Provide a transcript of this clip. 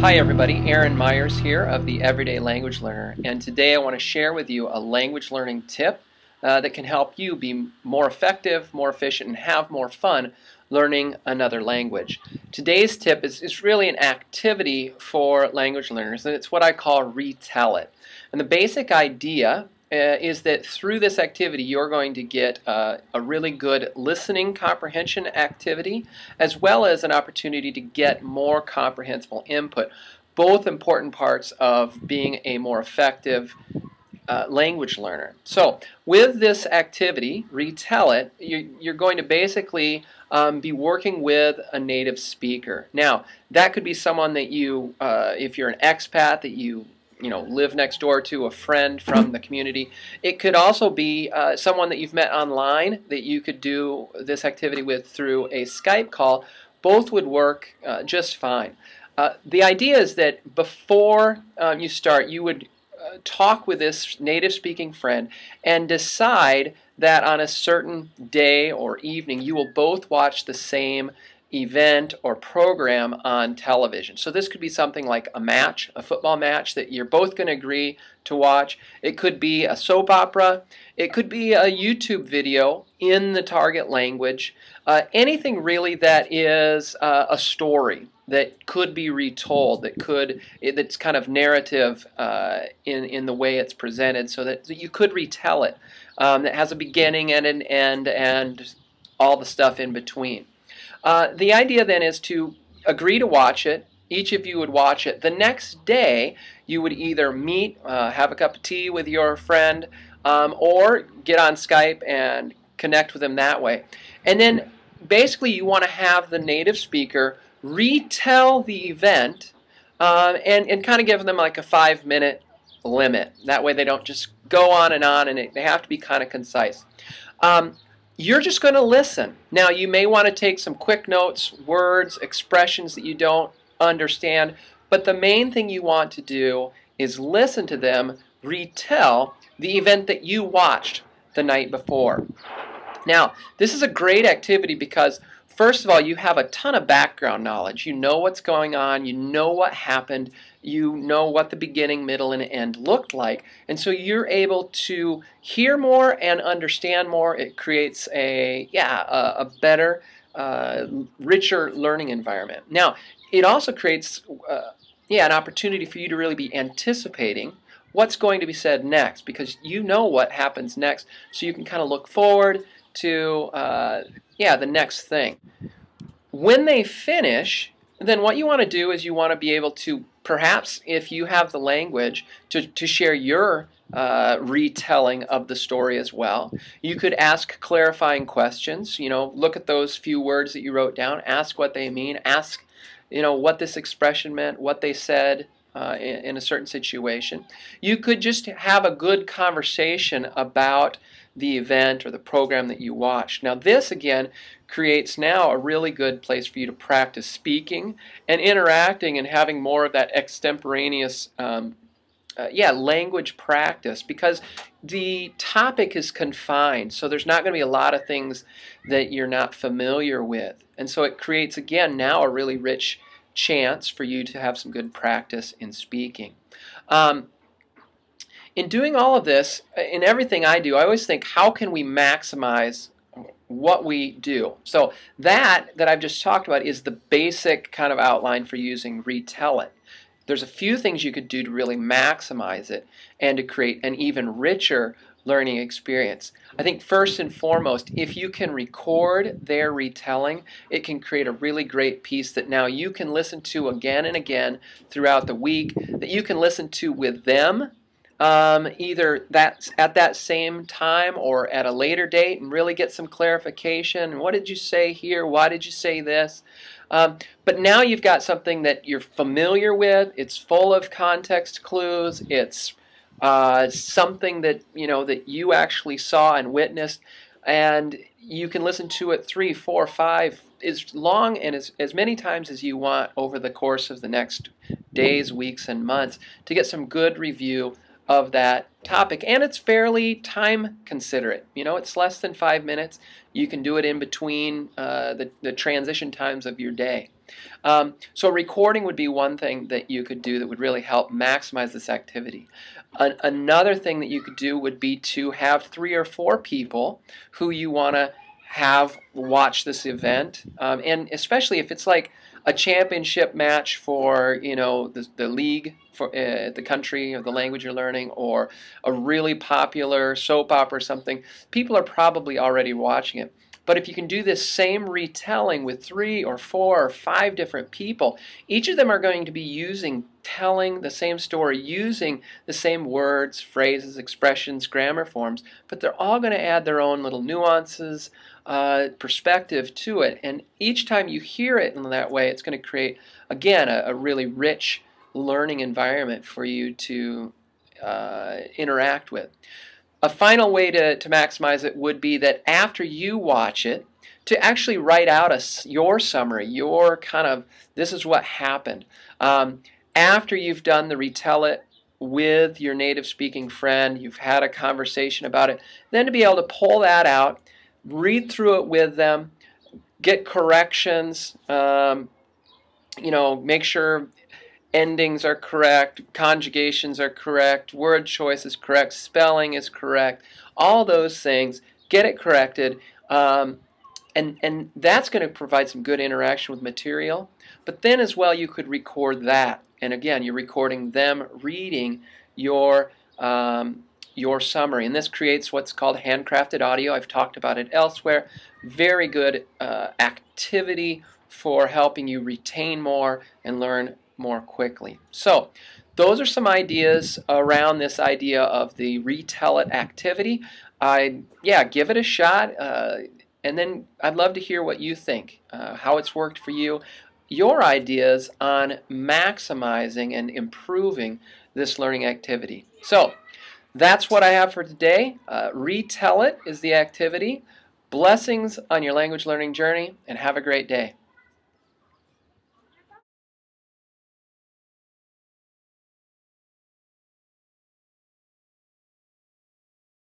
Hi everybody, Aaron Myers here of the Everyday Language Learner, and today I want to share with you a language learning tip that can help you be more effective, more efficient, and have more fun learning another language. Today's tip is really an activity for language learners, and it's what I call Retell It. And the basic idea is that through this activity you're going to get a really good listening comprehension activity as well as an opportunity to get more comprehensible input, both important parts of being a more effective language learner. So with this activity, Retell It, you're going to basically be working with a native speaker. Now that could be someone that you, if you're an expat, that you live next door to, a friend from the community. It could also be someone that you've met online that you could do this activity with through a Skype call. Both would work just fine. The idea is that before you start, you would talk with this native speaking friend and decide that on a certain day or evening you will both watch the same event or program on television. So this could be something like a match, a football match that you're both going to agree to watch. It could be a soap opera. It could be a YouTube video in the target language. Anything really that is a story that could be retold, that's kind of narrative in the way it's presented, so that you could retell it. That has a beginning and an end and all the stuff in between. The idea then is to agree to watch it. Each of you would watch it. The next day you would either meet, have a cup of tea with your friend, or get on Skype and connect with them that way. And then basically you want to have the native speaker retell the event and kind of give them like a 5-minute limit. That way they don't just go on and they have to be kind of concise. You're just going to listen. Now you may want to take some quick notes, words, expressions that you don't understand, but the main thing you want to do is listen to them retell the event that you watched the night before. Now this is a great activity because first of all, you have a ton of background knowledge. You know what's going on, you know what happened, you know what the beginning, middle, and end looked like, and so you're able to hear more and understand more. It creates a better, richer learning environment. Now, it also creates an opportunity for you to really be anticipating what's going to be said next, because you know what happens next, so you can kind of look forward to the next thing. When they finish, then what you want to do is you want to be able to, perhaps if you have the language, to share your retelling of the story as well. You could ask clarifying questions. Look at those few words that you wrote down, ask what they mean, ask what this expression meant, what they said in a certain situation. You could just have a good conversation about the event or the program that you watched. Now this again creates now a really good place for you to practice speaking and interacting and having more of that extemporaneous language practice, because the topic is confined, so there's not going to be a lot of things that you're not familiar with, and so it creates again now a really rich chance for you to have some good practice in speaking. In doing all of this, in everything I do, I always think, how can we maximize what we do? So that I've just talked about is the basic kind of outline for using Retell It. There's a few things you could do to really maximize it and to create an even richer learning experience. I think first and foremost, if you can record their retelling, it can create a really great piece that now you can listen to again and again throughout the week, that you can listen to with them, either that's at that same time or at a later date, and really get some clarification. What did you say here? Why did you say this? But now you've got something that you're familiar with. It's full of context clues. It's something that that you actually saw and witnessed, and you can listen to it 3, 4, 5, as long and as many times as you want over the course of the next days, weeks, and months to get some good review of that topic, and it's fairly time considerate. You know, it's less than 5 minutes. You can do it in between the transition times of your day. So recording would be one thing that you could do that would really help maximize this activity. Another thing that you could do would be to have 3 or 4 people who you want to have watch this event, and especially if it's like a championship match for, you know, the league for the country or the language you're learning, or a really popular soap opera or something, people are probably already watching it. But if you can do this same retelling with 3 or 4 or 5 different people, each of them are going to be telling the same story, using the same words, phrases, expressions, grammar forms, but they're all going to add their own little nuances, perspective to it. And each time you hear it in that way, it's going to create, again, a really rich learning environment for you to interact with. A final way to maximize it would be that after you watch it, to actually write out your summary, your kind of, this is what happened. After you've done the Retell It with your native speaking friend, you've had a conversation about it, then to be able to pull that out, read through it with them, get corrections, you know, make sure endings are correct, conjugations are correct, word choice is correct, spelling is correct, all those things, get it corrected, and that's going to provide some good interaction with material. But then as well, you could record that, and again, you're recording them reading your summary, and this creates what's called handcrafted audio. I've talked about it elsewhere. Very good activity for helping you retain more and learn more quickly. So those are some ideas around this idea of the Retell It activity. Yeah, give it a shot, and then I'd love to hear what you think, how it's worked for you, your ideas on maximizing and improving this learning activity. So that's what I have for today. Retell It is the activity. Blessings on your language learning journey, and have a great day.